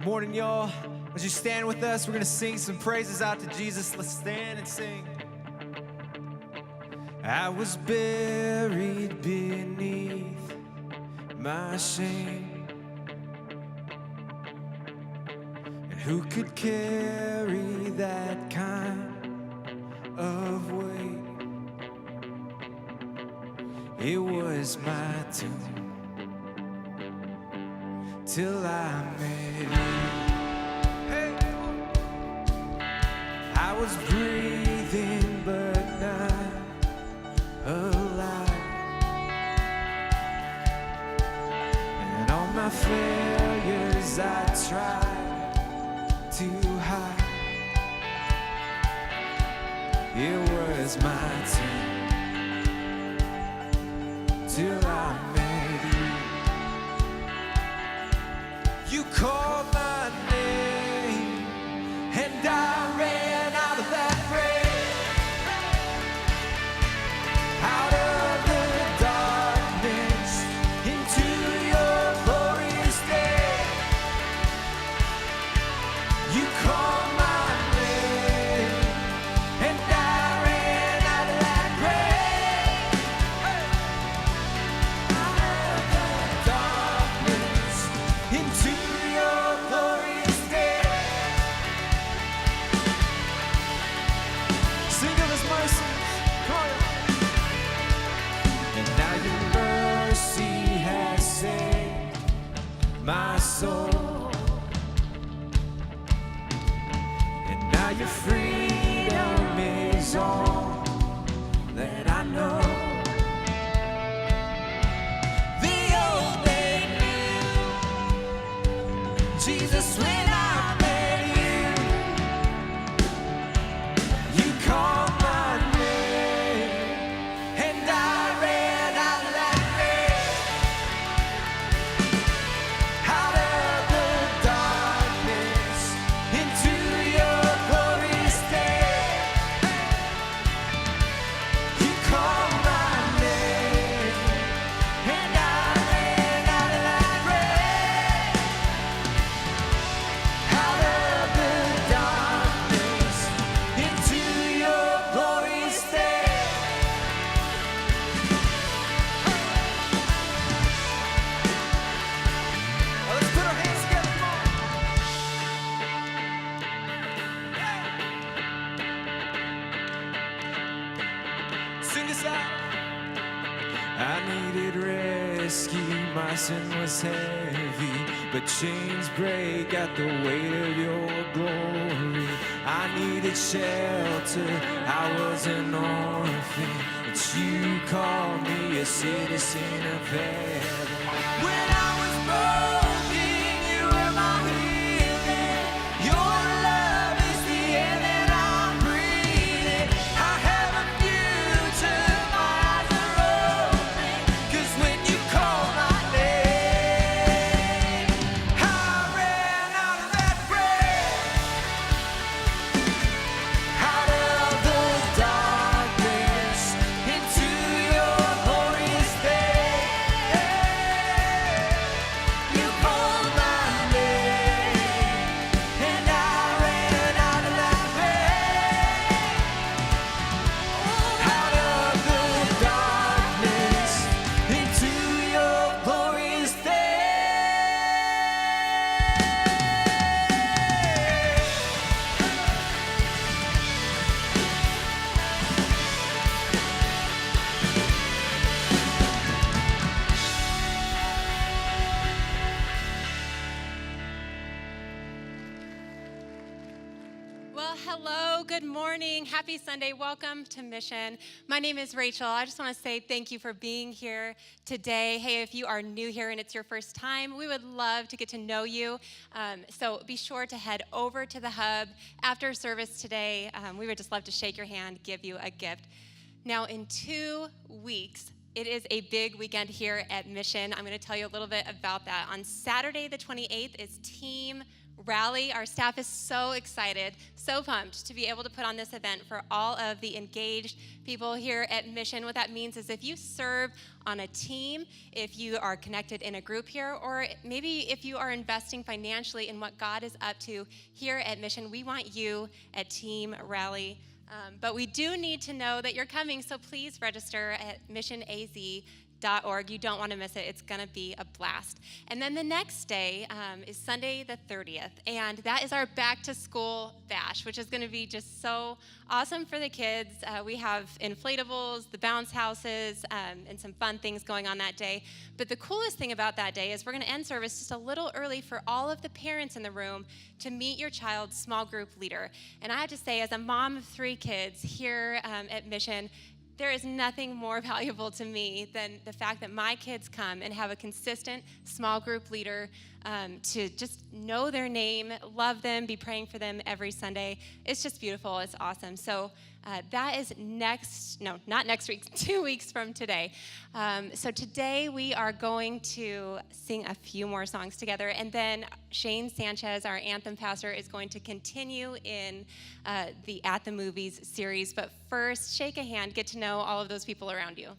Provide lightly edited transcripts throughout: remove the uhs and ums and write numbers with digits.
Morning, y'all. As you stand with us, we're going to sing some praises out to Jesus. Let's stand and sing. I was buried beneath my shame, and who could carry that kind of weight? It was my tomb till I met you. Hey. I was breathing but not alive, and all my failures I tried to hide. It was my turn till I met you. You called my name and I ran out of that grave, out of the darkness into your glorious day. You called my name and I ran out of that grave, out of the darkness into your glorious day. Sing of His mercy. Come on. And now your mercy has saved my soul, and now your freedom is all that I know. The old man knew Jesus when I met you. You called my name and I ran out of that grave, out of the darkness into your glorious day. You called my name and I ran out of that grave, out of the darkness into your glorious day. Now let's put our hands together. Sing this out. I needed rescue, my sin was heavy, but chains break at the weight of your glory. I needed shelter, I was an orphan, but you called me a citizen of heaven. When I was broken, you were my healing. Your love is the air that I'm breathing. I have a future, my eyes are open, 'cause when you call my name, I ran out of that grave, out of the darkness into your glorious day. You called my name and I ran out of that grave, out of the darkness into your glorious day. Well, hello, good morning, happy Sunday, welcome to Mission. My name is Rachel. I just want to say thank you for being here today. Hey, if you are new here and it's your first time, we would love to get to know you. So be sure to head over to the hub after service today. We would just love to shake your hand, give you a gift. Now, in 2 weeks, it is a big weekend here at Mission. I'm going to tell you a little bit about that. On Saturday, the 28th, is Team Rally. Our staff is so excited, so pumped to be able to put on this event for all of the engaged people here at Mission. What that means is if you serve on a team, if you are connected in a group here, or maybe if you are investing financially in what God is up to here at Mission, we want you at Team Rally. But we do need to know that you're coming, so please register at missionaz.org. You don't want to miss it. It's going to be a blast. And then the next day is Sunday the 30th, and that is our back to school bash, which is going to be just so awesome for the kids. We have inflatables, the bounce houses, and some fun things going on that day. But the coolest thing about that day is we're going to end service just a little early for all of the parents in the room to meet your child's small group leader. And I have to say, as a mom of 3 kids here at Mission, there is nothing more valuable to me than the fact that my kids come and have a consistent small group leader to just know their name, love them, be praying for them every Sunday. It's just beautiful. It's awesome. So that is not next week, 2 weeks from today. So today we are going to sing a few more songs together, and then Shane Sanchez, our anthem pastor, is going to continue in the At the Movies series. But first, shake a hand, get to know all of those people around you.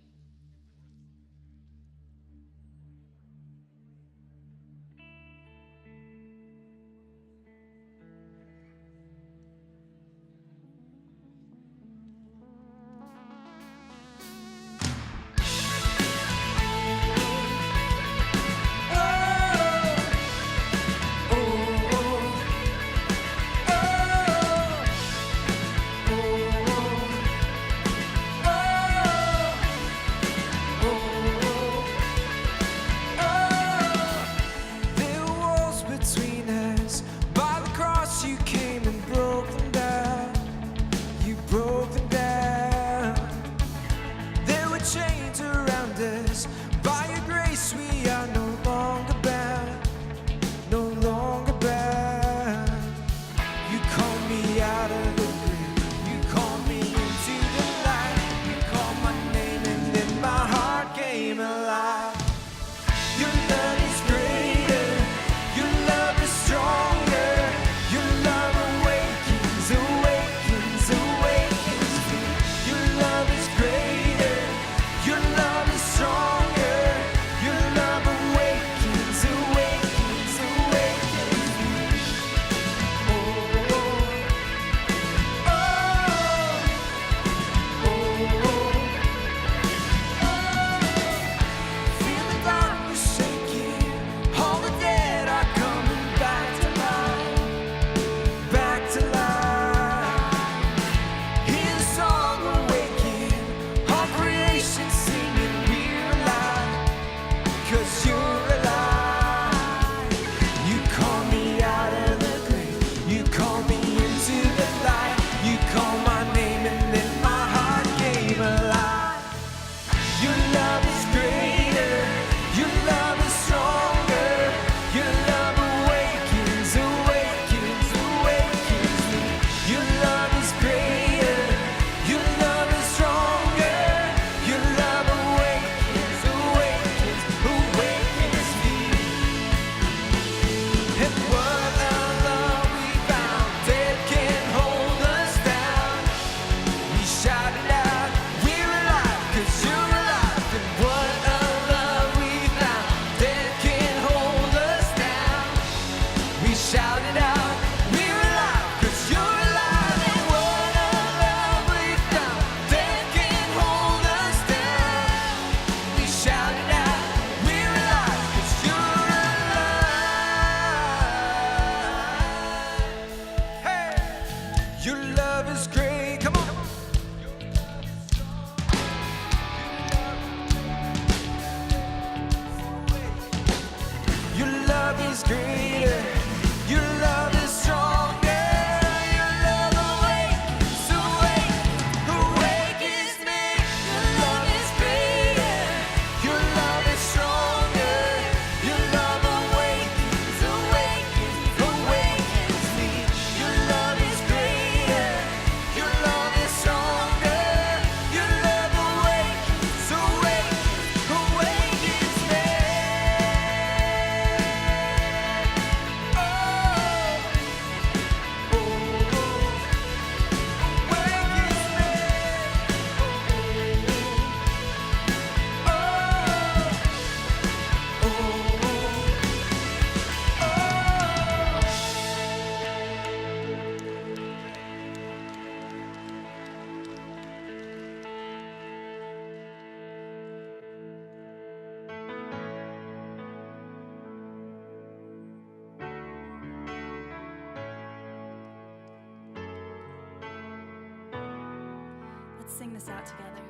sing this out together.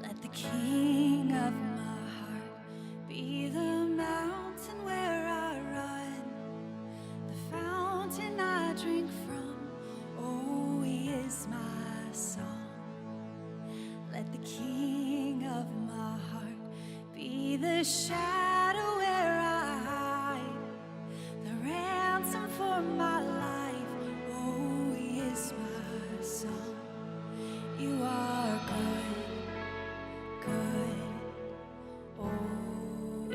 Let the King of my heart be the mountain where I run, the fountain I drink from. Oh, he is my song. Let the King of my heart be the shadow where I hide, the ransom for my life. Oh, he is my song. You are good, good. Oh,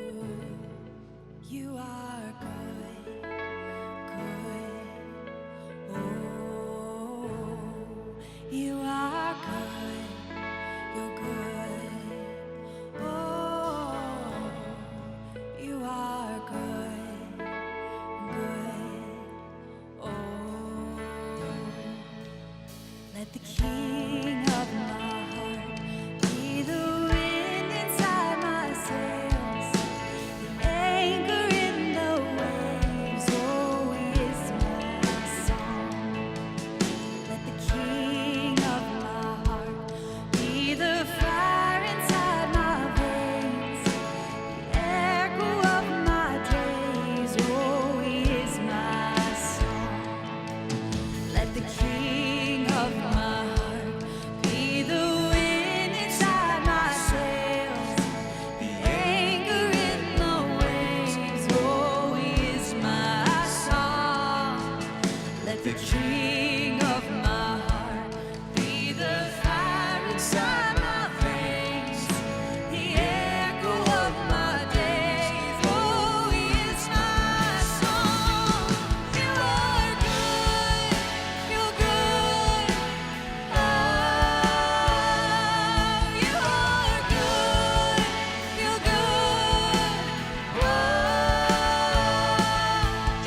you are good, good. Oh, you are good. You're good. Oh, you are good, good. Oh, let the King of my heart be the wind inside my sails, the anchor in the waves. Oh, he is my song. Let the King of my heart be the fire inside my veins, the echo of my days. Oh, he is my song. Let the King of my heart be the wind inside my sails, the anchor in the waves. Oh, he is my song. Let the King of my heart be the fire inside my veins, the echo of my days. Oh, he is my song. You are good, you're good. Oh, you are good, you're good. Oh,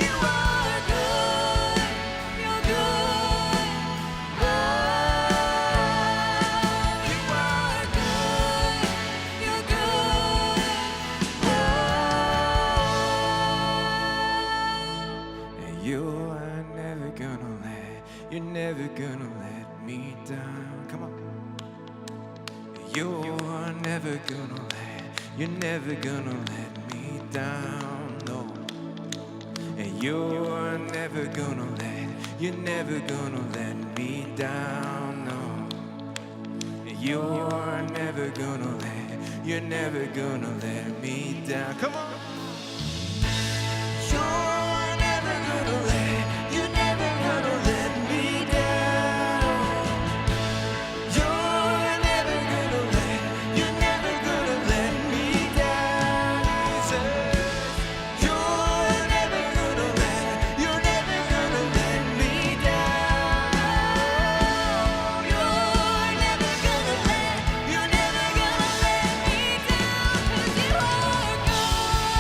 you are good, you're good. Oh, you are good, you're good. And you're never gonna let me down. Come on. You're never gonna let me down. No. And you're never gonna let me down. No. And you're never gonna let me down. Come on. You're never gonna let me down. You're never gonna let me down, Jesus. You're never gonna let me down. You're never gonna let me down, 'cause you are good.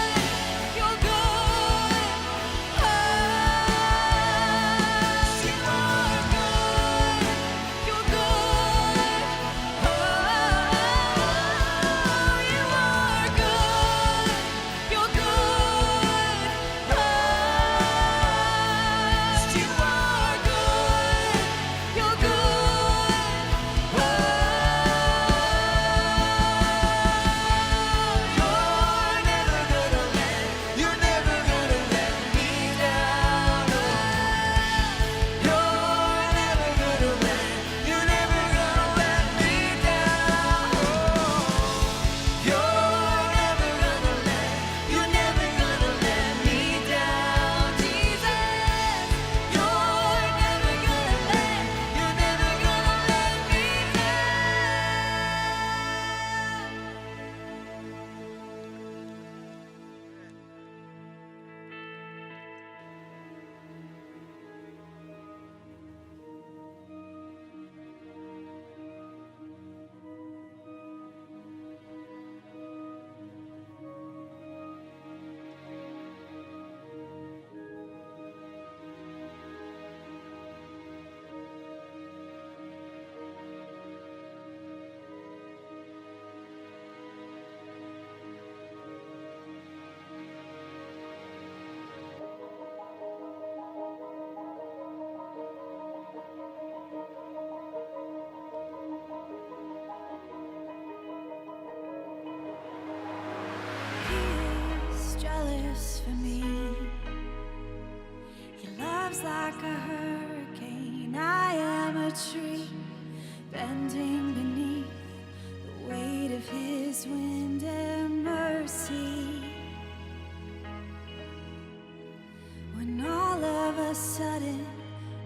a sudden,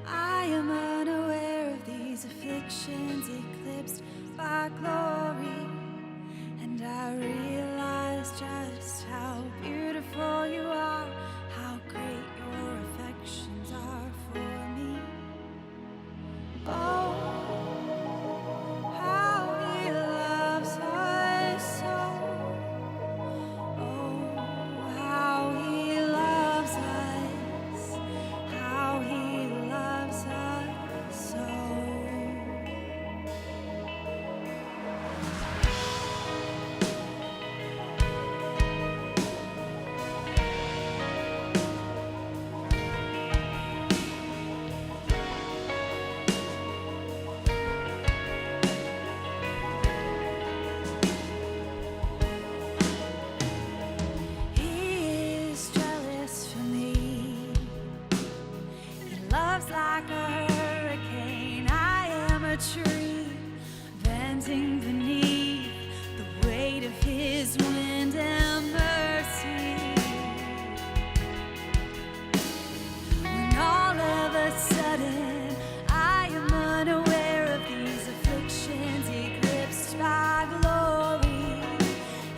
I am unaware of these afflictions eclipsed by glory. And I realize just how beautiful you are, how great your affections are for me. Oh, how he loves us so. Oh, how he loves us, how he loves us so. He is jealous for me. He loves like a hurricane. I am a tree bending beneath the weight of his wind and mercy. When all of a sudden I am unaware of these afflictions eclipsed by glory,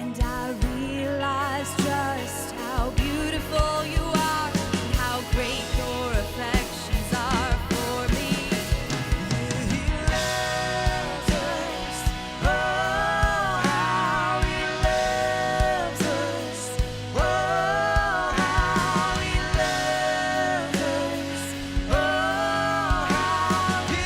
and I realize just how beautiful you are and how great your affections are for me. He loves us. Oh, how he loves us. Oh, how he loves us. Oh, how he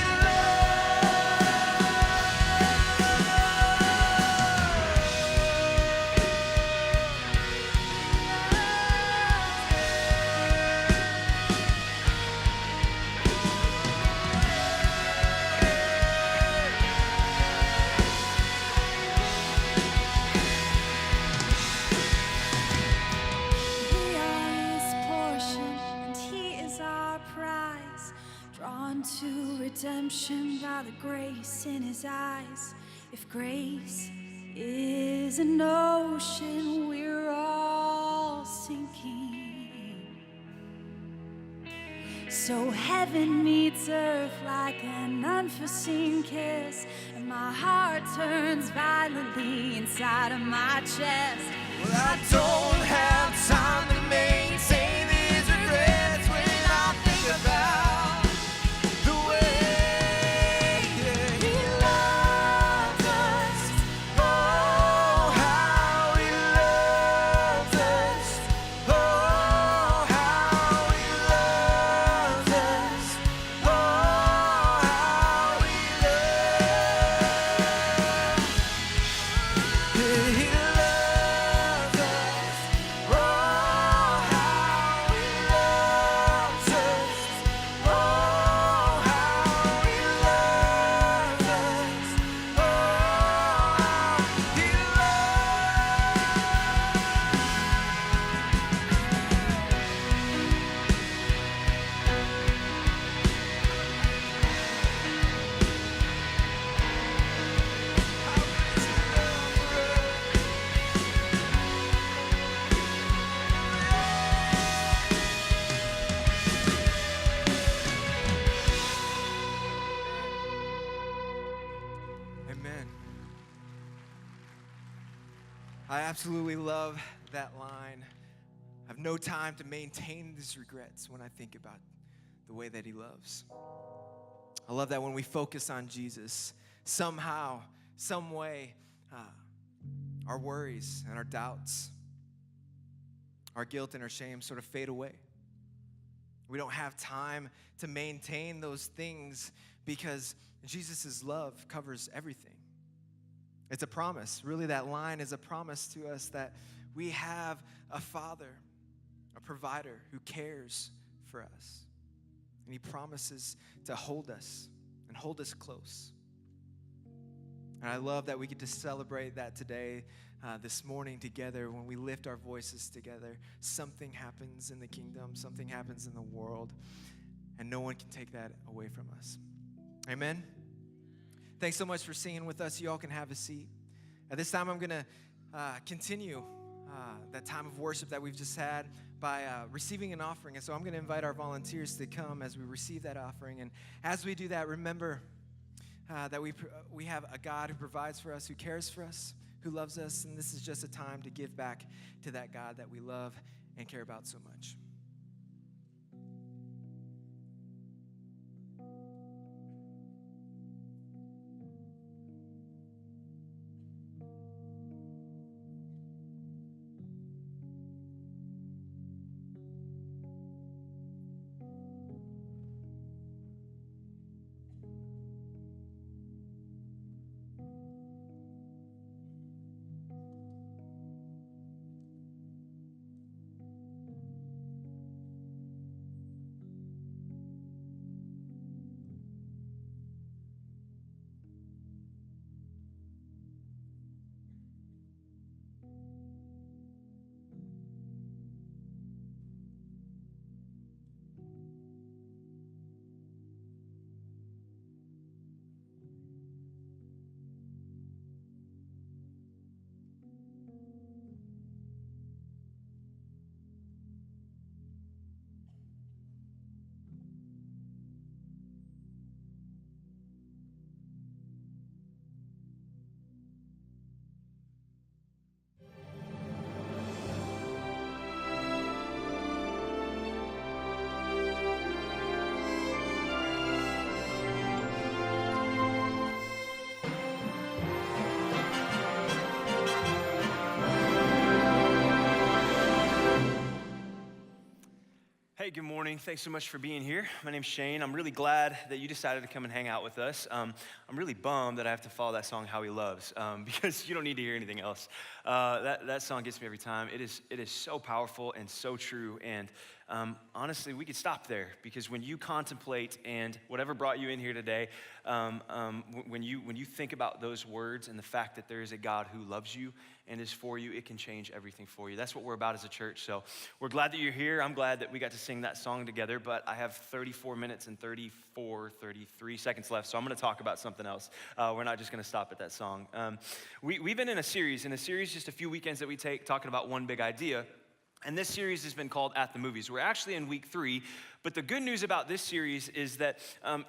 We are his portion, and he is our prize, drawn to redemption by the grace in his eyes. If grace is an ocean, we're all sinking. So heaven meets earth like an unforeseen kiss, and my heart turns violently inside of my chest. Well, I don't have time to maintain these regrets when I think about the way he loves us. Oh, how he loves us. Oh, how he loves us. Oh, how he loves. He loves us. Oh, how he loves us. Oh, how he loves us. Oh, how he Amen. I absolutely love that line. I have no time to maintain these regrets when I think about the way that he loves. I love that when we focus on Jesus, somehow, some way, our worries and our doubts, our guilt and our shame sort of fade away. We don't have time to maintain those things because Jesus' love covers everything. It's a promise. Really, that line is a promise to us that we have a Father, a provider who cares for us. And he promises to hold us and hold us close. And I love that we get to celebrate that today, this morning together. When we lift our voices together, something happens in the kingdom, something happens in the world, and no one can take that away from us. Amen? Thanks so much for singing with us. You all can have a seat. At this time, I'm going to continue that time of worship that we've just had by receiving an offering. And so I'm going to invite our volunteers to come as we receive that offering. And as we do that, remember that we have a God who provides for us, who cares for us, who loves us. And this is just a time to give back to that God that we love and care about so much. Hey, good morning. Thanks so much for being here. My name's Shane. I'm really glad that you decided to come and hang out with us. I'm really bummed that I have to follow that song, How He Loves, because you don't need to hear anything else. That song gets me every time. It is so powerful and so true. And honestly, we could stop there, because when you contemplate and whatever brought you in here today, when you think about those words and the fact that there is a God who loves you and is for you, it can change everything for you. That's what we're about as a church. So we're glad that you're here. I'm glad that we got to sing that song together, but I have 34 minutes and 33 seconds left, so I'm going to talk about something else. We're not just going to stop at that song. We've been in a series just a few weekends that we take talking about one big idea. And this series has been called At the Movies. We're actually in week 3, but the good news about this series is that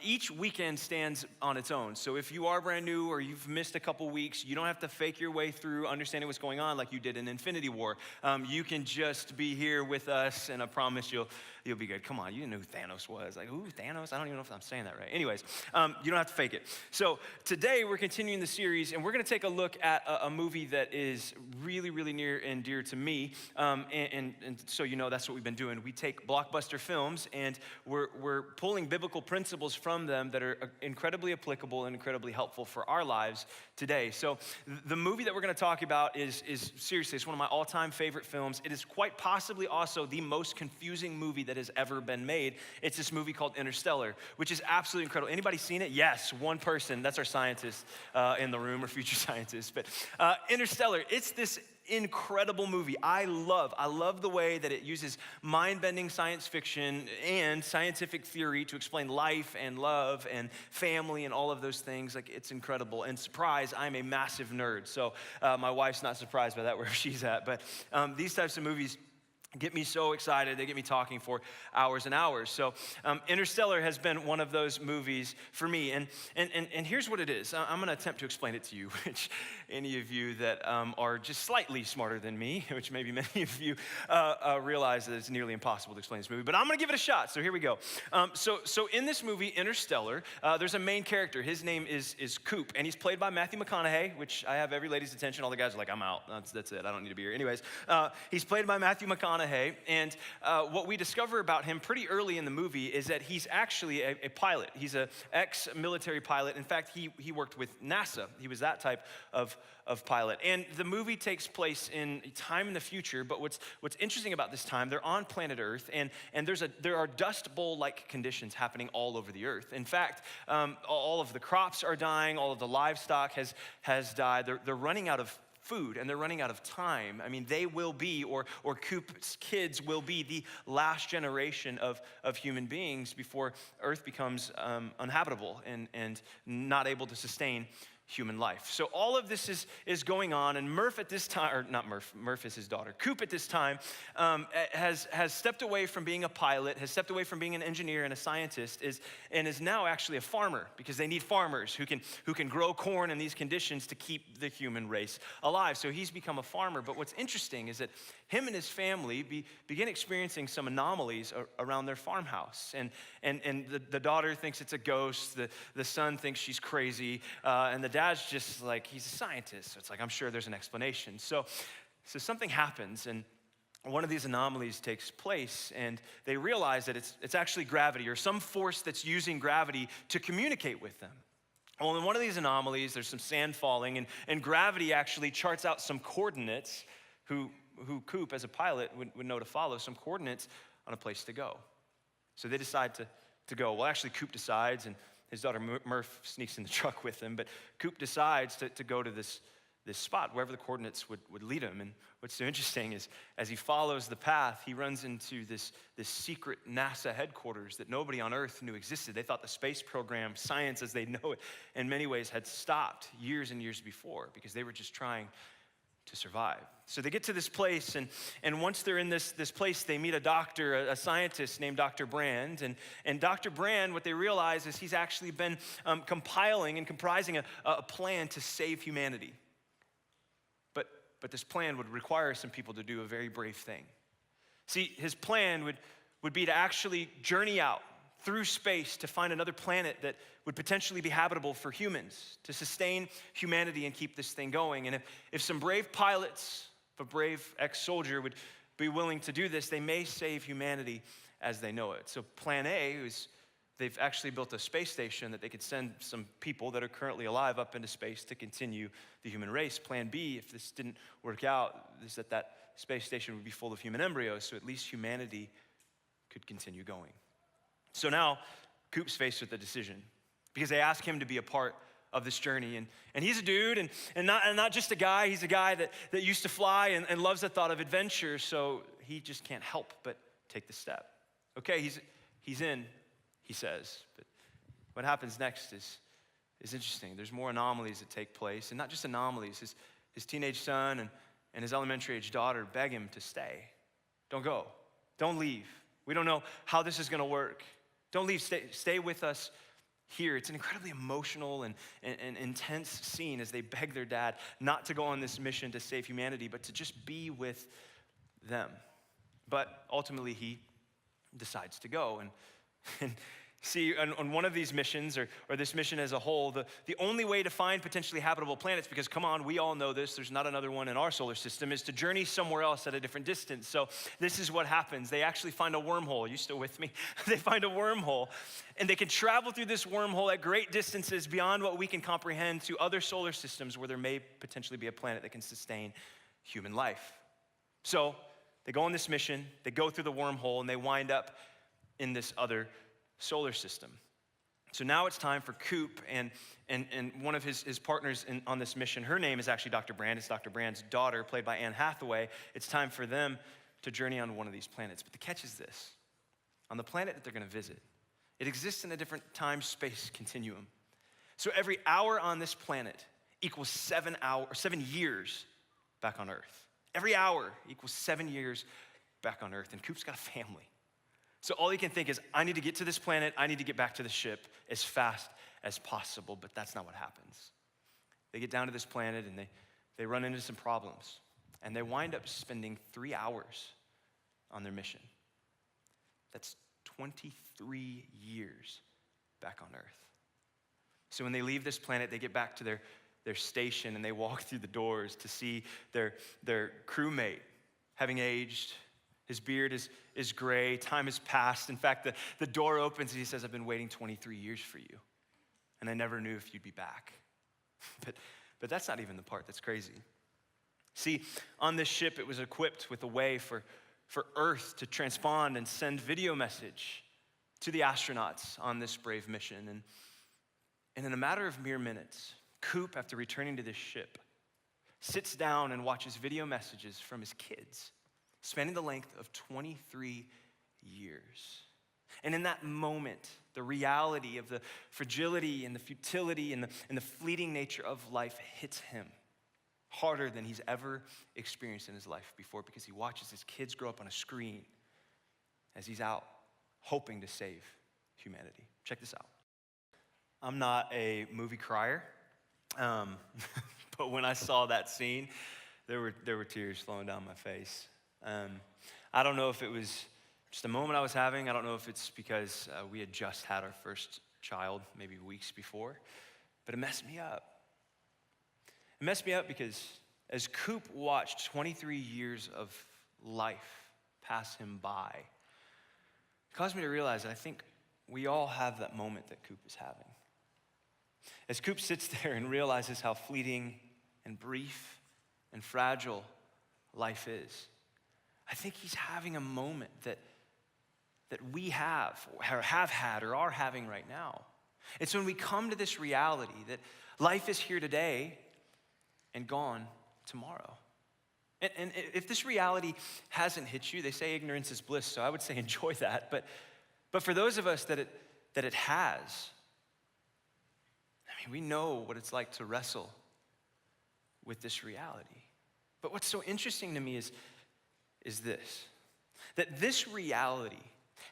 each weekend stands on its own. So if you are brand new or you've missed a couple weeks, you don't have to fake your way through understanding what's going on like you did in Infinity War. You can just be here with us, and I promise you'll be good. Come on, you didn't know who Thanos was. Like, who, Thanos? I don't even know if I'm saying that right. Anyways, you don't have to fake it. So today we're continuing the series, and we're going to take a look at a movie that is really, really near and dear to me. And so you know that's what we've been doing. We take blockbuster films, and we're pulling biblical principles from them that are incredibly applicable and incredibly helpful for our lives today. So the movie that we're going to talk about is seriously, it's one of my all-time favorite films. It is quite possibly also the most confusing movie that has ever been made. It's this movie called Interstellar, which is absolutely incredible. Anybody seen it? Yes, one person. That's our scientist in the room, or future scientist. But Interstellar, it's this incredible movie. I love the way that it uses mind-bending science fiction and scientific theory to explain life and love and family and all of those things. Like, it's incredible. And surprise, I'm a massive nerd. So my wife's not surprised by that, where she's at. But these types of movies get me so excited. They get me talking for hours and hours. So Interstellar has been one of those movies for me. And here's what it is. I'm going to attempt to explain it to you, which any of you that are just slightly smarter than me, which maybe many of you realize that it's nearly impossible to explain this movie. But I'm going to give it a shot. So here we go. So in this movie, Interstellar, there's a main character. His name is Coop, and he's played by Matthew McConaughey, which I have every lady's attention. All the guys are like, I'm out. That's it. I don't need to be here. Anyways, he's played by Matthew McConaughey. And what we discover about him pretty early in the movie is that he's actually a pilot. He's an ex-military pilot. In fact, he worked with NASA. He was that type of pilot. And the movie takes place in time in the future, but what's interesting about this time, they're on planet Earth, and there are Dust Bowl-like conditions happening all over the Earth. In fact, all of the crops are dying, all of the livestock has died. They're running out of food, and they're running out of time. I mean, they will be, or Coop's kids will be, the last generation of human beings before Earth becomes uninhabitable and not able to sustain human life. So all of this is going on, and Murph at this time, or not Murph, Murph is his daughter. Coop at this time has stepped away from being a pilot, has stepped away from being an engineer and a scientist, and is now actually a farmer, because they need farmers who can grow corn in these conditions to keep the human race alive. So he's become a farmer. But what's interesting is that him and his family begin experiencing some anomalies around their farmhouse. And the daughter thinks it's a ghost, the son thinks she's crazy, and the dad's just like, he's a scientist. So it's like, I'm sure there's an explanation. So something happens, and one of these anomalies takes place, and they realize that it's actually gravity, or some force that's using gravity to communicate with them. Well, in one of these anomalies, there's some sand falling, and gravity actually charts out some coordinates who Coop, as a pilot, would know to follow, some coordinates on a place to go. So they decide to go. Well, actually, Coop decides, and his daughter Murph sneaks in the truck with him, but Coop decides to go to this spot, wherever the coordinates would lead him. And what's so interesting is, as he follows the path, he runs into this secret NASA headquarters that nobody on Earth knew existed. They thought the space program, science as they know it, in many ways had stopped years and years before, because they were just trying to survive. So they get to this place, and once they're in this place, they meet a doctor, a scientist named Dr. Brand. And Dr. Brand, what they realize is he's actually been compiling and comprising a plan to save humanity. But this plan would require some people to do a very brave thing. See, his plan would be to actually journey out through space to find another planet that would potentially be habitable for humans, to sustain humanity and keep this thing going. And if some brave pilots, if a brave ex-soldier would be willing to do this, they may save humanity as they know it. So plan A is they've actually built a space station that they could send some people that are currently alive up into space to continue the human race. Plan B, if this didn't work out, is that space station would be full of human embryos, so at least humanity could continue going. So now, Coop's faced with a decision, because they ask him to be a part of this journey. And he's a dude, and not just a guy, he's a guy that used to fly and loves the thought of adventure, so he just can't help but take the step. Okay, he's in, he says, but what happens next is interesting. There's more anomalies that take place, and not just anomalies. His teenage son and his elementary age daughter beg him to stay. Don't go, don't leave. We don't know how this is gonna work. Don't leave, stay with us here. It's an incredibly emotional and intense scene as they beg their dad not to go on this mission to save humanity, but to just be with them. But ultimately, he decides to go. And see, on one of these missions, or this mission as a whole, the only way to find potentially habitable planets, because come on, we all know this, there's not another one in our solar system, is to journey somewhere else at a different distance. So this is what happens. They actually find a wormhole. Are you still with me? They find a wormhole, and they can travel through this wormhole at great distances beyond what we can comprehend to other solar systems where there may potentially be a planet that can sustain human life. So they go on this mission, they go through the wormhole, and they wind up in this other solar system. So now it's time for Coop and one of his partners on this mission. Her name is actually Dr. Brand. It's Dr. Brand's daughter, played by Anne Hathaway. It's time for them to journey on one of these planets. But the catch is this. On the planet that they're gonna visit, it exists in a different time-space continuum. So every hour on this planet equals 7 years back on Earth. Every hour equals 7 years back on Earth, and Coop's got a family. So all he can think is, I need to get to this planet, I need to get back to the ship as fast as possible, but that's not what happens. They get down to this planet and they run into some problems, and they wind up spending 3 hours on their mission. That's 23 years back on Earth. So when they leave this planet, they get back to their station, and they walk through the doors to see their crewmate having aged. His beard is gray, time has passed. In fact, the door opens and he says, I've been waiting 23 years for you, and I never knew if you'd be back. But that's not even the part that's crazy. See, on this ship, it was equipped with a way for Earth to transpond and send video message to the astronauts on this brave mission. And in a matter of mere minutes, Coop, after returning to this ship, sits down and watches video messages from his kids, spanning the length of 23 years. And in that moment, the reality of the fragility and the futility and the fleeting nature of life hits him harder than he's ever experienced in his life before, because he watches his kids grow up on a screen as he's out hoping to save humanity. Check this out. I'm not a movie crier, but when I saw that scene, there were tears flowing down my face. I don't know if it was just a moment I was having. I don't know if it's because we had just had our first child, maybe weeks before, but it messed me up. It messed me up because as Coop watched 23 years of life pass him by, it caused me to realize that I think we all have that moment that Coop is having. As Coop sits there and realizes how fleeting and brief and fragile life is, I think he's having a moment that we have or have had or are having right now. It's when we come to this reality that life is here today and gone tomorrow. And if this reality hasn't hit you, they say ignorance is bliss, so I would say enjoy that. But for those of us that it has, I mean, we know what it's like to wrestle with this reality. But what's so interesting to me is this, that this reality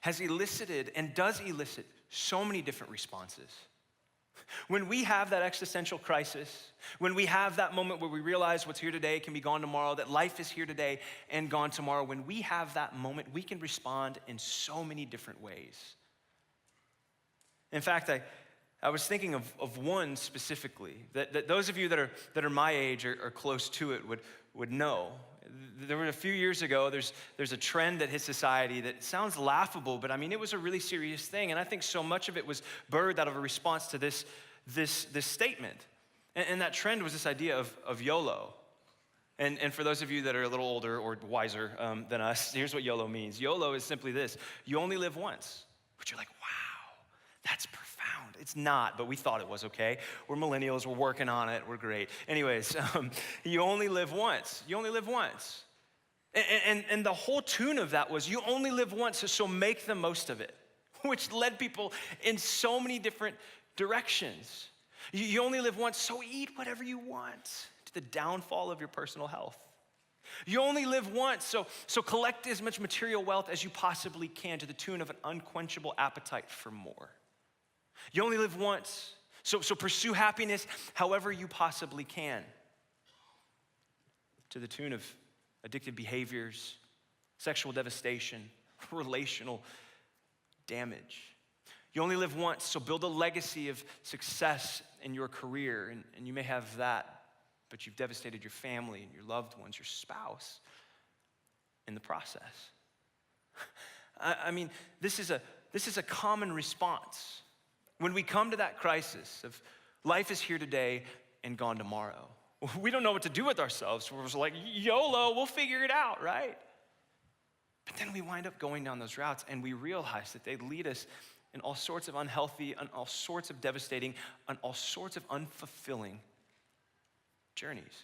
has elicited and does elicit so many different responses. When we have that existential crisis, when we have that moment where we realize what's here today can be gone tomorrow, that life is here today and gone tomorrow, when we have that moment, we can respond in so many different ways. In fact, I was thinking of one specifically that those of you that are my age or close to it would know. There were a few years ago, there's a trend that hit society that sounds laughable, but I mean, it was a really serious thing. And I think so much of it was birthed out of a response to this statement. And that trend was this idea of YOLO. And for those of you that are a little older or wiser than us, here's what YOLO means. YOLO is simply this: you only live once. But you're like, wow, that's profound. It's not, but we thought it was, okay? We're millennials, we're working on it, we're great. Anyways, you only live once. You only live once. And the whole tune of that was you only live once, so make the most of it, which led people in so many different directions. You only live once, so eat whatever you want, to the downfall of your personal health. You only live once, so collect as much material wealth as you possibly can, to the tune of an unquenchable appetite for more. You only live once, so pursue happiness however you possibly can, to the tune of addictive behaviors, sexual devastation, relational damage. You only live once, so build a legacy of success in your career, and you may have that, but you've devastated your family and your loved ones, your spouse, in the process. I mean, this is a common response when we come to that crisis of life is here today and gone tomorrow. We don't know what to do with ourselves. We're just like, YOLO, we'll figure it out, right? But then we wind up going down those routes and we realize that they lead us in all sorts of unhealthy, and all sorts of devastating, and all sorts of unfulfilling journeys.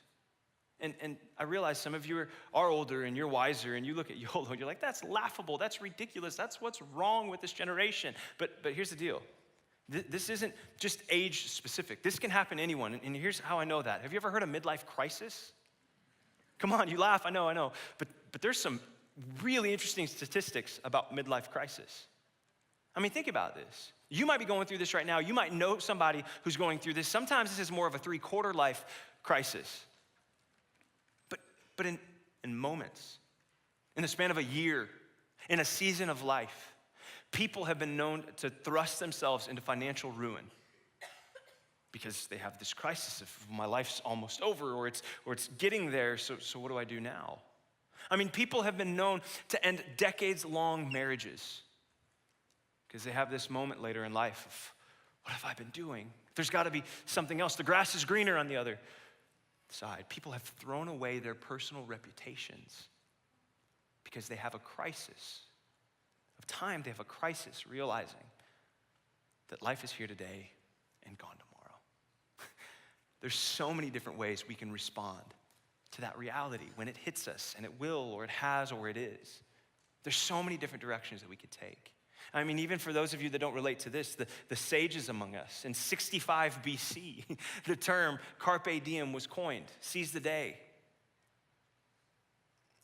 And I realize some of you are older and you're wiser, and you look at YOLO and you're like, that's laughable, that's ridiculous, that's what's wrong with this generation. But here's the deal. This isn't just age specific. This can happen to anyone, and here's how I know that. Have you ever heard of midlife crisis? Come on, you laugh, I know. But there's some really interesting statistics about midlife crisis. I mean, think about this. You might be going through this right now. You might know somebody who's going through this. Sometimes this is more of a 3/4 life crisis. But in moments, in the span of a year, in a season of life, people have been known to thrust themselves into financial ruin because they have this crisis of my life's almost over, or it's getting there, so what do I do now? I mean, people have been known to end decades-long marriages because they have this moment later in life of, what have I been doing? There's got to be something else. The grass is greener on the other side. People have thrown away their personal reputations because they have a crisis of time. They have a crisis realizing that life is here today and gone tomorrow. There's so many different ways we can respond to that reality when it hits us, and it will, or it has, or it is. There's so many different directions that we could take. I mean, even for those of you that don't relate to this, the sages among us, in 65 BC, the term carpe diem was coined, seize the day.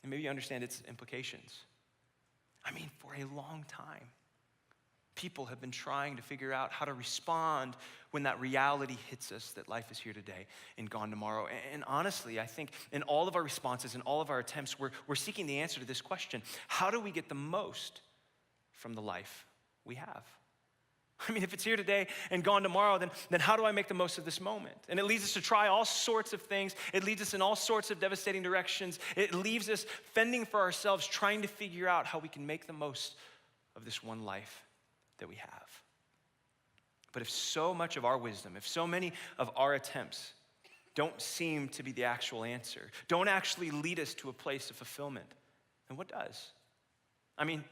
And maybe you understand its implications. I mean, for a long time, people have been trying to figure out how to respond when that reality hits us that life is here today and gone tomorrow. And honestly, I think in all of our responses and all of our attempts, we're seeking the answer to this question. How do we get the most from the life we have? I mean, if it's here today and gone tomorrow, then how do I make the most of this moment? And it leads us to try all sorts of things. It leads us in all sorts of devastating directions. It leaves us fending for ourselves, trying to figure out how we can make the most of this one life that we have. But if so much of our wisdom, if so many of our attempts don't seem to be the actual answer, don't actually lead us to a place of fulfillment, then what does? I mean,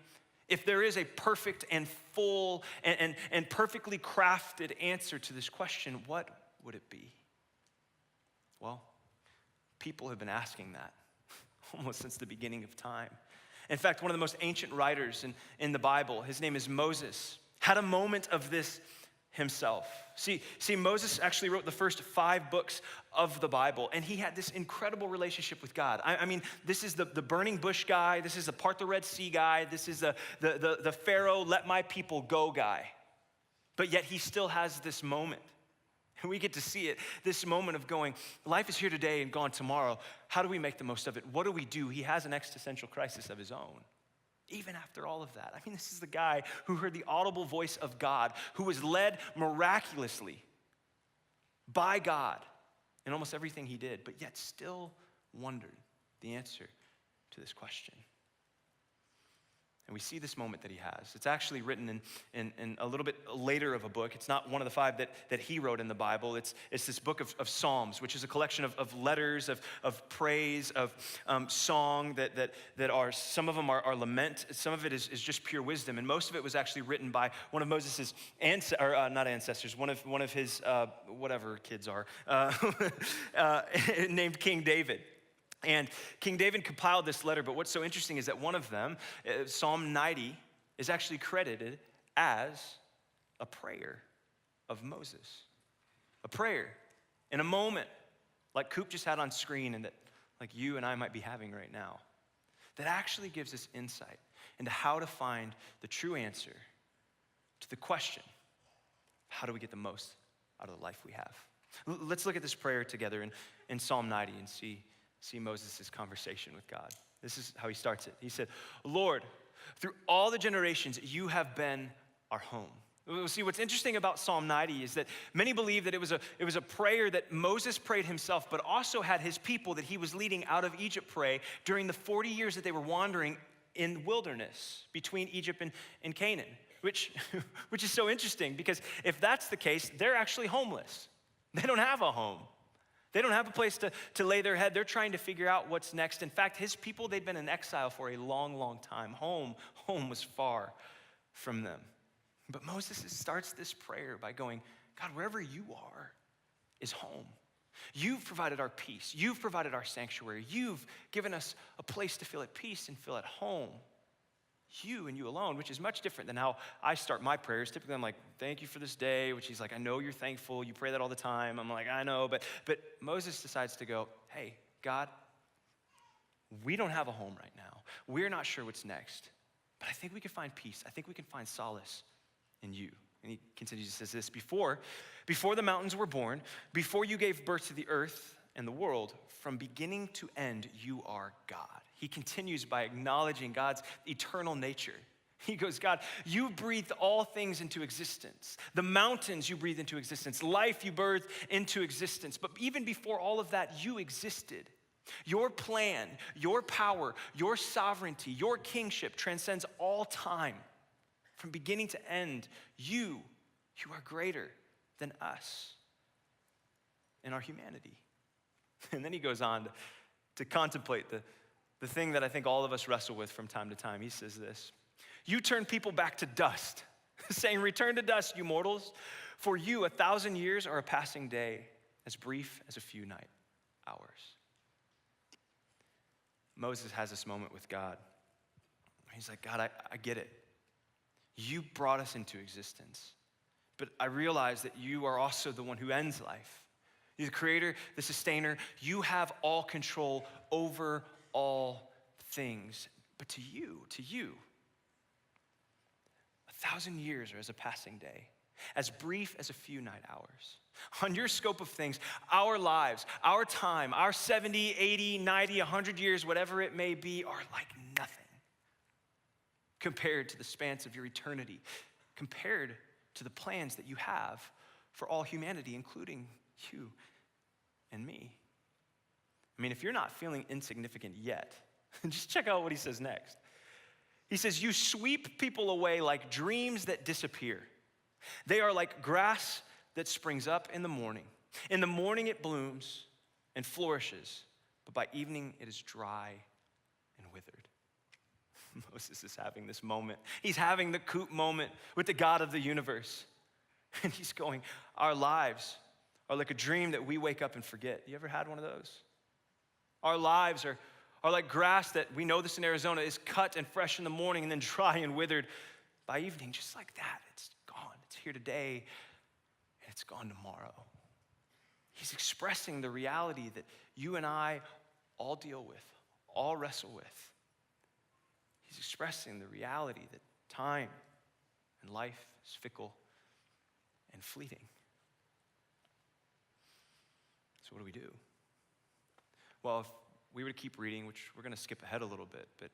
if there is a perfect and full and perfectly crafted answer to this question, what would it be? Well, people have been asking that almost since the beginning of time. In fact, one of the most ancient writers in the Bible, his name is Moses, had a moment of this himself. See, Moses actually wrote the first 5 books of the Bible, and he had this incredible relationship with God. I mean, this is the burning bush guy. This is the part the Red Sea guy. This is the Pharaoh, let my people go guy. But yet he still has this moment. And we get to see it, this moment of going, life is here today and gone tomorrow. How do we make the most of it? What do we do? He has an existential crisis of his own. Even after all of that. I mean, this is the guy who heard the audible voice of God, who was led miraculously by God in almost everything he did, but yet still wondered the answer to this question. And we see this moment that he has. It's actually written in a little bit later of a book. It's not one of the 5 that he wrote in the Bible. It's this book of Psalms, which is a collection of letters, of praise, of song that are, some of them are lament. Some of it is just pure wisdom. And most of it was actually written by one of Moses' one of his, whatever kids are, named King David. And King David compiled this letter, but what's so interesting is that one of them, Psalm 90, is actually credited as a prayer of Moses. A prayer in a moment like Coop just had on screen and that like you and I might be having right now, that actually gives us insight into how to find the true answer to the question, how do we get the most out of the life we have? Let's look at this prayer together in Psalm 90 and see Moses' conversation with God. This is how he starts it. He said, Lord, through all the generations, you have been our home. See, what's interesting about Psalm 90 is that many believe that it was a prayer that Moses prayed himself, but also had his people that he was leading out of Egypt pray during the 40 years that they were wandering in wilderness between Egypt and Canaan, which is so interesting because if that's the case, they're actually homeless. They don't have a home. They don't have a place to lay their head. They're trying to figure out what's next. In fact, his people, they'd been in exile for a long, long time. Home was far from them. But Moses starts this prayer by going, God, wherever you are is home. You've provided our peace. You've provided our sanctuary. You've given us a place to feel at peace and feel at home. You and you alone, which is much different than how I start my prayers. Typically, I'm like, thank you for this day, which he's like, I know you're thankful. You pray that all the time. I'm like, I know. But Moses decides to go, hey, God, we don't have a home right now. We're not sure what's next. But I think we can find peace. I think we can find solace in you. And he continues, he says this, before the mountains were born, before you gave birth to the earth and the world, from beginning to end, you are God. He continues by acknowledging God's eternal nature. He goes, God, you breathed all things into existence. The mountains you breathed into existence. Life you birthed into existence. But even before all of that, you existed. Your plan, your power, your sovereignty, your kingship transcends all time. From beginning to end, you are greater than us in our humanity. And then he goes on to contemplate the thing that I think all of us wrestle with from time to time. He says this, you turn people back to dust, saying, return to dust, you mortals. For you, 1,000 years are a passing day, as brief as a few night hours. Moses has this moment with God. He's like, God, I get it. You brought us into existence. But I realize that you are also the one who ends life. You're the creator, the sustainer. You have all control over all things. But to you, 1,000 years are as a passing day, as brief as a few night hours. On your scope of things, our lives, our time, our 70, 80, 90, 100 years, whatever it may be, are like nothing compared to the spans of your eternity, compared to the plans that you have for all humanity, including you and me. I mean, if you're not feeling insignificant yet, just check out what he says next. He says, you sweep people away like dreams that disappear. They are like grass that springs up in the morning. In the morning it blooms and flourishes, but by evening it is dry and withered. Moses is having this moment. He's having the coop moment with the God of the universe. And he's going, our lives are like a dream that we wake up and forget. You ever had one of those? Our lives are like grass that, we know this in Arizona, is cut and fresh in the morning and then dry and withered by evening. Just like that, it's gone. It's here today and it's gone tomorrow. He's expressing the reality that you and I all deal with, all wrestle with. He's expressing the reality that time and life is fickle and fleeting. So what do we do? Well, if we were to keep reading, which we're going to skip ahead a little bit, but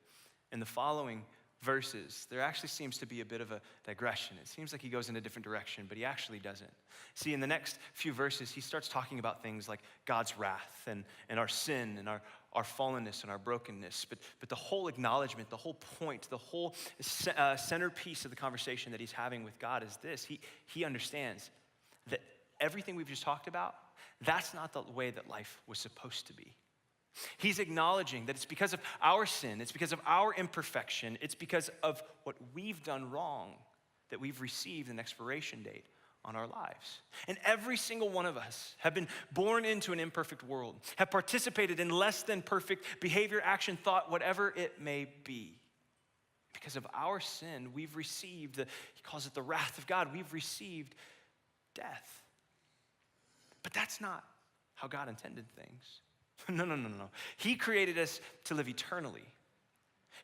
in the following verses, there actually seems to be a bit of a digression. It seems like he goes in a different direction, but he actually doesn't. See, in the next few verses, he starts talking about things like God's wrath and our sin and our fallenness and our brokenness. But the whole acknowledgement, the whole point, the whole centerpiece of the conversation that he's having with God is this. He understands that everything we've just talked about, that's not the way that life was supposed to be. He's acknowledging that it's because of our sin, it's because of our imperfection, it's because of what we've done wrong that we've received an expiration date on our lives. And every single one of us have been born into an imperfect world, have participated in less than perfect behavior, action, thought, whatever it may be. Because of our sin, we've received, he calls it the wrath of God, we've received death. But that's not how God intended things. No. He created us to live eternally.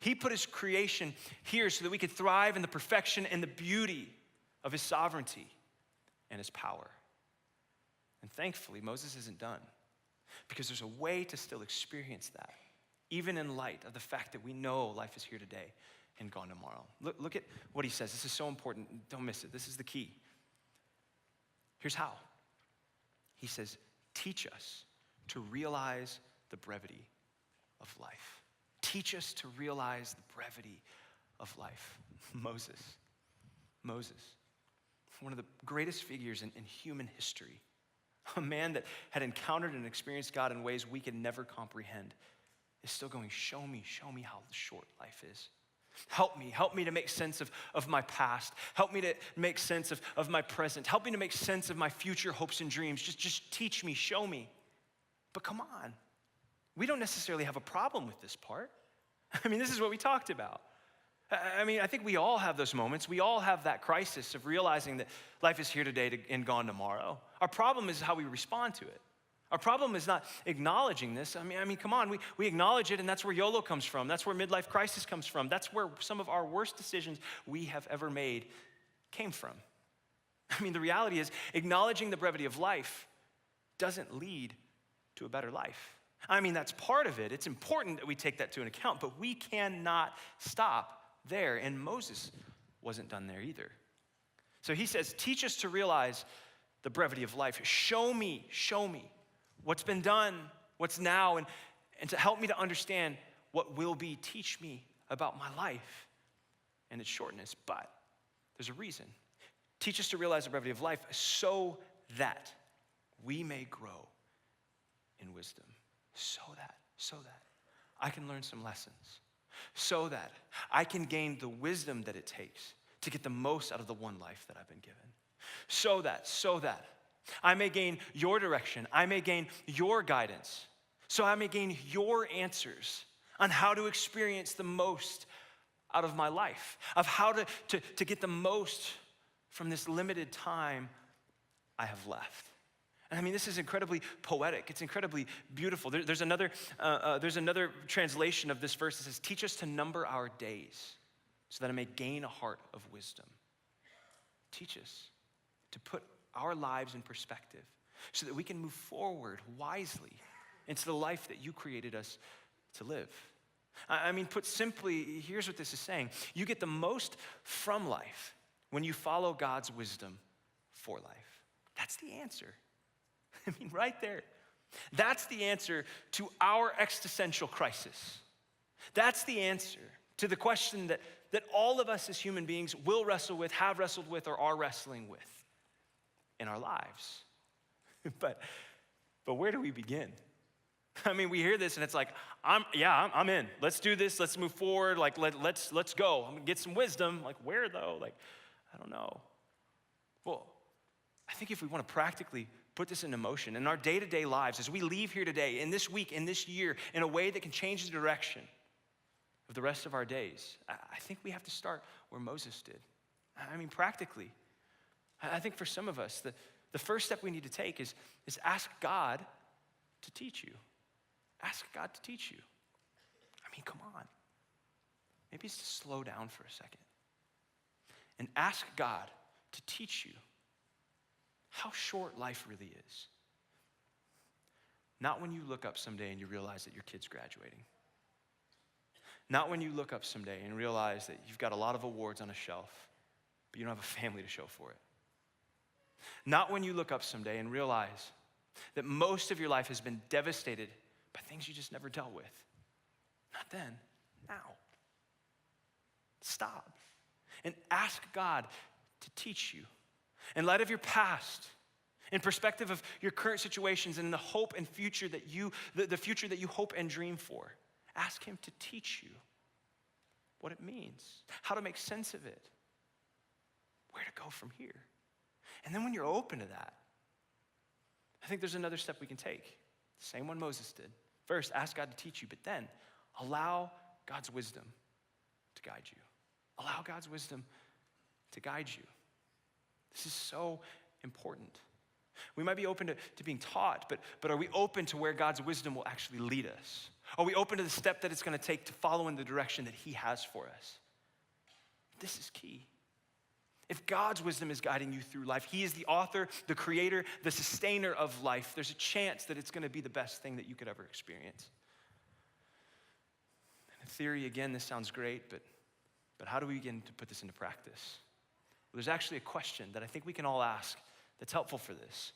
He put his creation here so that we could thrive in the perfection and the beauty of his sovereignty and his power. And thankfully, Moses isn't done, because there's a way to still experience that, even in light of the fact that we know life is here today and gone tomorrow. Look at what he says. This is so important. Don't miss it. This is the key. Here's how. He says, teach us to realize the brevity of life. Teach us to realize the brevity of life. Moses, one of the greatest figures in human history, a man that had encountered and experienced God in ways we could never comprehend, is still going, show me how short life is. Help me to make sense of my past. Help me to make sense of my present. Help me to make sense of my future hopes and dreams. Just teach me, show me. But come on, we don't necessarily have a problem with this part. I mean, this is what we talked about. I mean, I think we all have those moments. We all have that crisis of realizing that life is here today and gone tomorrow. Our problem is how we respond to it. Our problem is not acknowledging this. I mean, come on, we acknowledge it, and that's where YOLO comes from. That's where midlife crisis comes from. That's where some of our worst decisions we have ever made came from. I mean, the reality is, acknowledging the brevity of life doesn't lead to a better life. I mean, that's part of it. It's important that we take that to an account, but we cannot stop there. And Moses wasn't done there either. So he says, teach us to realize the brevity of life. Show me what's been done, what's now, and to help me to understand what will be. Teach me about my life and its shortness. But there's a reason. Teach us to realize the brevity of life so that we may grow in wisdom, so that I can learn some lessons, so that I can gain the wisdom that it takes to get the most out of the one life that I've been given, so that I may gain your direction, I may gain your guidance, so I may gain your answers on how to experience the most out of my life, of how to get the most from this limited time I have left. And I mean, this is incredibly poetic. It's incredibly beautiful. There's another translation of this verse that says, teach us to number our days so that I may gain a heart of wisdom. Teach us to put our lives in perspective so that we can move forward wisely into the life that you created us to live. I mean, put simply, here's what this is saying. You get the most from life when you follow God's wisdom for life. That's the answer. I mean, right there. That's the answer to our existential crisis. That's the answer to the question that all of us as human beings will wrestle with, have wrestled with, or are wrestling with in our lives. But where do we begin? I mean, we hear this and it's like, I'm in. Let's do this. Let's move forward. Like, let's go. I'm gonna get some wisdom. Like, where though? Like, I don't know. Well, I think if we want to practically put this into motion in our day-to-day lives, as we leave here today, in this week, in this year, in a way that can change the direction of the rest of our days, I think we have to start where Moses did. I mean, practically. I think for some of us, the first step we need to take is ask God to teach you. Ask God to teach you. I mean, come on. Maybe it's to slow down for a second and ask God to teach you how short life really is. Not when you look up someday and you realize that your kid's graduating. Not when you look up someday and realize that you've got a lot of awards on a shelf, but you don't have a family to show for it. Not when you look up someday and realize that most of your life has been devastated by things you just never dealt with. Not then, now. Stop and ask God to teach you. In light of your past, in perspective of your current situations and the hope and future that the future that you hope and dream for, ask him to teach you what it means, how to make sense of it, where to go from here. And then when you're open to that, I think there's another step we can take. The same one Moses did. First, ask God to teach you, but then allow God's wisdom to guide you. Allow God's wisdom to guide you. This is so important. We might be open to being taught, but are we open to where God's wisdom will actually lead us? Are we open to the step that it's going to take to follow in the direction that he has for us? This is key. If God's wisdom is guiding you through life, he is the author, the creator, the sustainer of life, there's a chance that it's going to be the best thing that you could ever experience. In theory, again, this sounds great, but how do we begin to put this into practice? Well, there's actually a question that I think we can all ask that's helpful for this.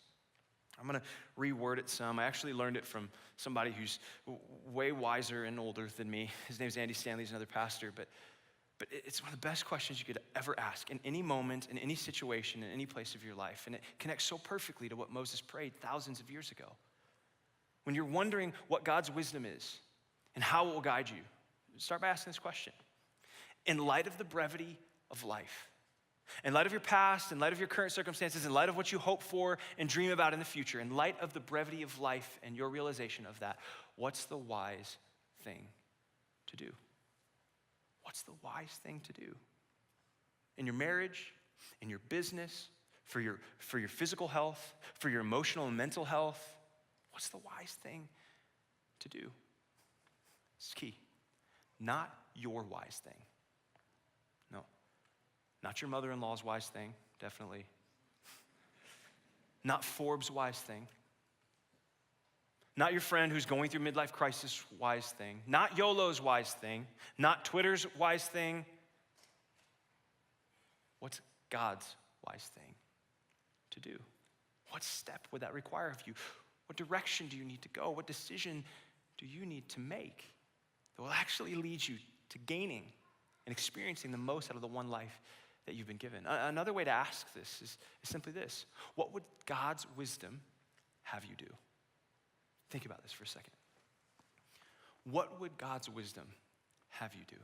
I'm going to reword it some. I actually learned it from somebody who's way wiser and older than me. His name's Andy Stanley. He's another pastor, but it's one of the best questions you could ever ask in any moment, in any situation, in any place of your life. And it connects so perfectly to what Moses prayed thousands of years ago. When you're wondering what God's wisdom is and how it will guide you, start by asking this question. In light of the brevity of life, in light of your past, in light of your current circumstances, in light of what you hope for and dream about in the future, in light of the brevity of life and your realization of that, what's the wise thing to do? What's the wise thing to do? In your marriage, in your business, for your physical health, for your emotional and mental health, what's the wise thing to do? It's key. Not your wise thing. No. Not your mother-in-law's wise thing, definitely. Not Forbes' wise thing. Not your friend who's going through midlife crisis wise thing. Not YOLO's wise thing. Not Twitter's wise thing. What's God's wise thing to do? What step would that require of you? What direction do you need to go? What decision do you need to make that will actually lead you to gaining and experiencing the most out of the one life that you've been given? Another way to ask this is simply this. What would God's wisdom have you do? Think about this for a second. What would God's wisdom have you do?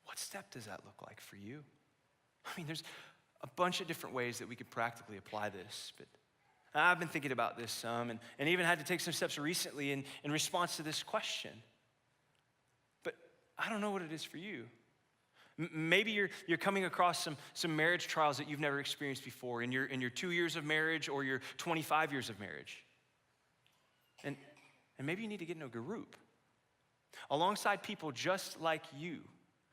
What step does that look like for you? I mean, there's a bunch of different ways that we could practically apply this, but I've been thinking about this some and even had to take some steps recently in response to this question. But I don't know what it is for you. Maybe you're coming across some marriage trials that you've never experienced before in your 2 years of marriage or your 25 years of marriage. And maybe you need to get in a group alongside people just like you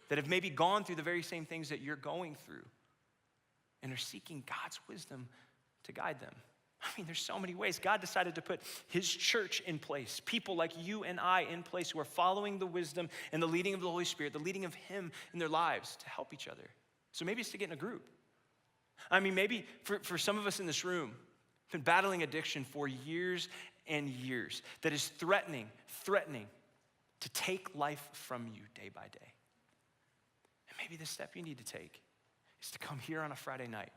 that have maybe gone through the very same things that you're going through and are seeking God's wisdom to guide them. I mean, there's so many ways. God decided to put his church in place, people like you and I in place who are following the wisdom and the leading of the Holy Spirit, the leading of him in their lives to help each other. So maybe it's to get in a group. I mean, maybe for some of us in this room, been battling addiction for years and years that is threatening to take life from you day by day. And maybe the step you need to take is to come here on a Friday night,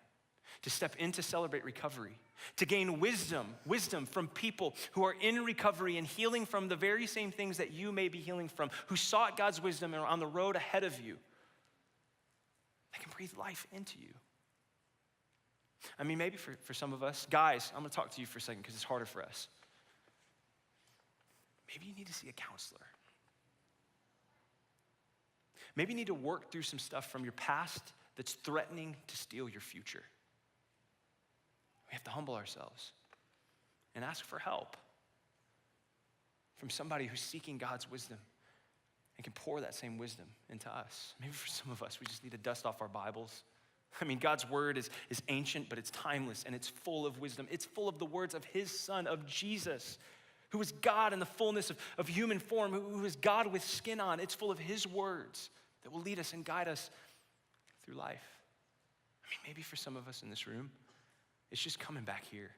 to step in to celebrate recovery, to gain wisdom from people who are in recovery and healing from the very same things that you may be healing from, who sought God's wisdom and are on the road ahead of you. They can breathe life into you. I mean, maybe for some of us, guys, I'm gonna talk to you for a second because it's harder for us. Maybe you need to see a counselor. Maybe you need to work through some stuff from your past that's threatening to steal your future. We have to humble ourselves and ask for help from somebody who's seeking God's wisdom and can pour that same wisdom into us. Maybe for some of us, we just need to dust off our Bibles. I mean, God's word is ancient, but it's timeless, and it's full of wisdom. It's full of the words of his son, of Jesus, who is God in the fullness of human form, who is God with skin on. It's full of his words that will lead us and guide us through life. I mean, maybe for some of us in this room, it's just coming back here.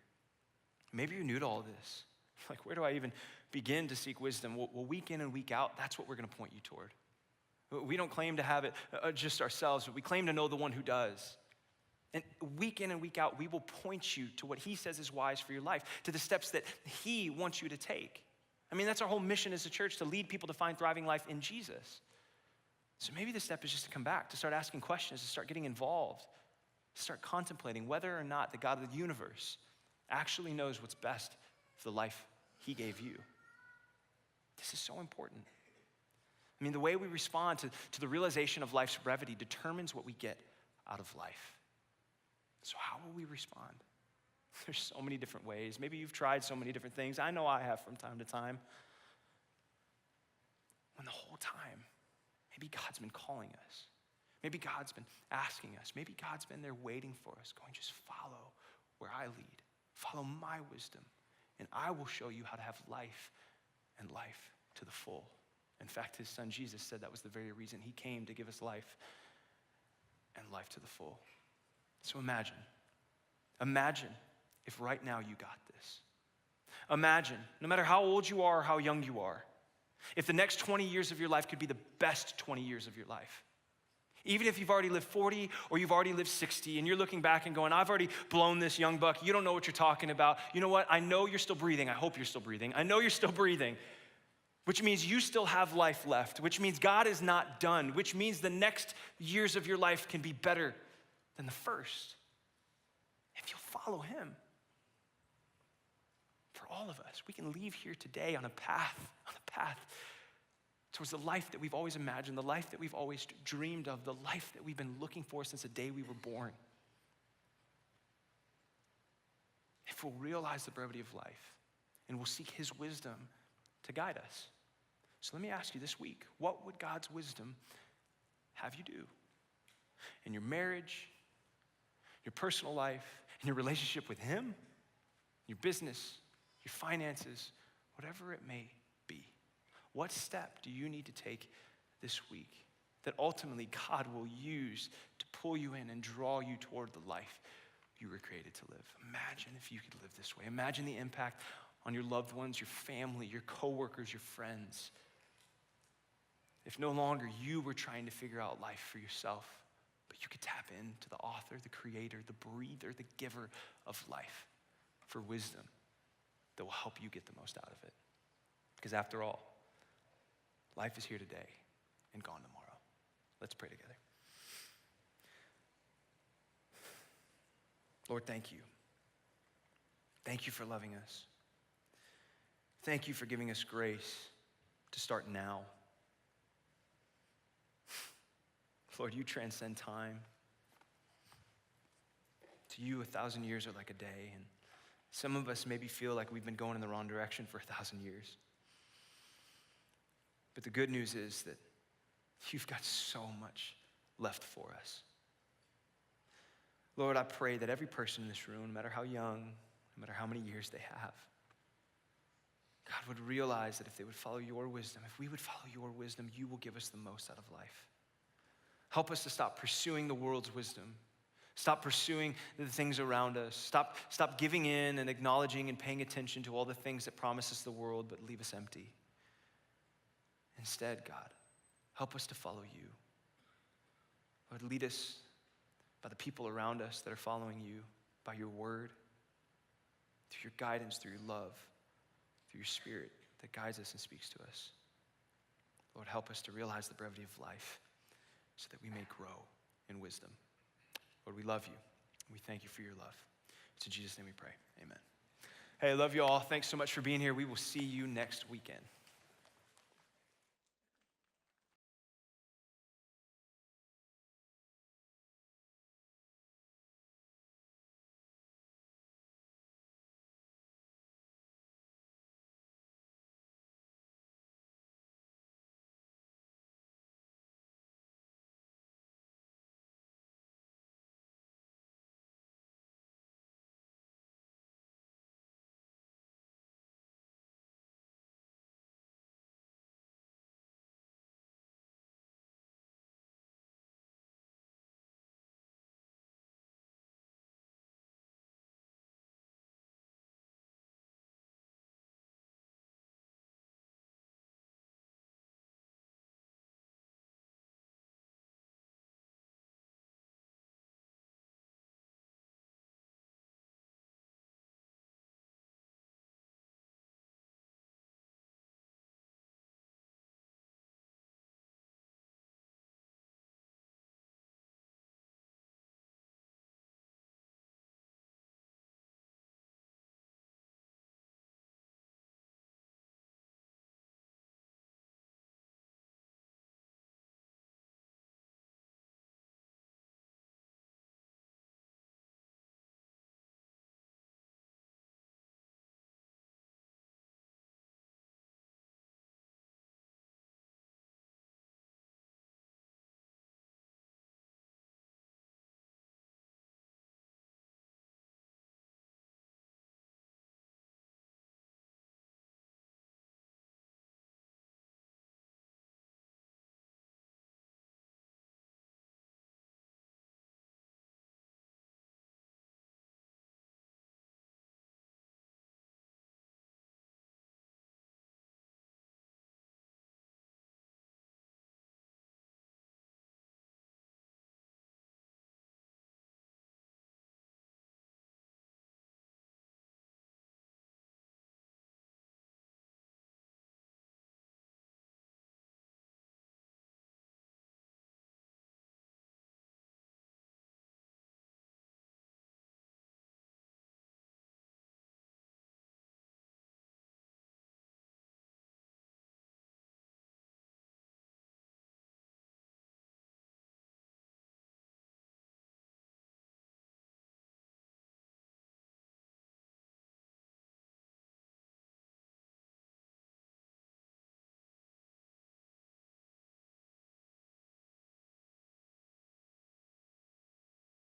Maybe you're new to all this. Like, where do I even begin to seek wisdom? Well, week in and week out, that's what we're gonna point you toward. We don't claim to have it just ourselves, but we claim to know the one who does. And week in and week out, we will point you to what he says is wise for your life, to the steps that he wants you to take. I mean, that's our whole mission as a church, to lead people to find thriving life in Jesus. So maybe the step is just to come back, to start asking questions, to start getting involved, to start contemplating whether or not the God of the universe actually knows what's best for the life he gave you. This is so important. I mean, the way we respond to the realization of life's brevity determines what we get out of life. So how will we respond? There's so many different ways. Maybe you've tried so many different things. I know I have from time to time. When the whole time, maybe God's been calling us. Maybe God's been asking us. Maybe God's been there waiting for us, going, just follow where I lead. Follow my wisdom, and I will show you how to have life and life to the full. In fact, his son Jesus said that was the very reason he came, to give us life and life to the full. So imagine if right now you got this. Imagine, no matter how old you are or how young you are, if the next 20 years of your life could be the best 20 years of your life. Even if you've already lived 40 or you've already lived 60 and you're looking back and going, I've already blown this, young buck. You don't know what you're talking about. You know what? I know you're still breathing. I hope you're still breathing. I know you're still breathing, which means you still have life left, which means God is not done, which means the next years of your life can be better than the first if you'll follow him. For all of us, we can leave here today on a path towards the life that we've always imagined, the life that we've always dreamed of, the life that we've been looking for since the day we were born. If we'll realize the brevity of life and we'll seek his wisdom to guide us. So let me ask you this week, what would God's wisdom have you do in your marriage, your personal life, in your relationship with him, your business, your finances, whatever it may be? What step do you need to take this week that ultimately God will use to pull you in and draw you toward the life you were created to live? Imagine if you could live this way. Imagine the impact on your loved ones, your family, your coworkers, your friends. If no longer you were trying to figure out life for yourself, but you could tap into the author, the creator, the breather, the giver of life for wisdom that will help you get the most out of it. Because after all, life is here today and gone tomorrow. Let's pray together. Lord, thank you. Thank you for loving us. Thank you for giving us grace to start now. Lord, you transcend time. To you, 1,000 years are like a day, and some of us maybe feel like we've been going in the wrong direction for 1,000 years. But the good news is that you've got so much left for us. Lord, I pray that every person in this room, no matter how young, no matter how many years they have, God would realize that if they would follow your wisdom, if we would follow your wisdom, you will give us the most out of life. Help us to stop pursuing the world's wisdom. Stop pursuing the things around us. Stop giving in and acknowledging and paying attention to all the things that promise us the world but leave us empty. Instead, God, help us to follow you. Lord, lead us by the people around us that are following you, by your word, through your guidance, through your love, through your spirit that guides us and speaks to us. Lord, help us to realize the brevity of life so that we may grow in wisdom. Lord, we love you. We thank you for your love. It's in Jesus' name we pray. Amen. Hey, I love you all. Thanks so much for being here. We will see you next weekend.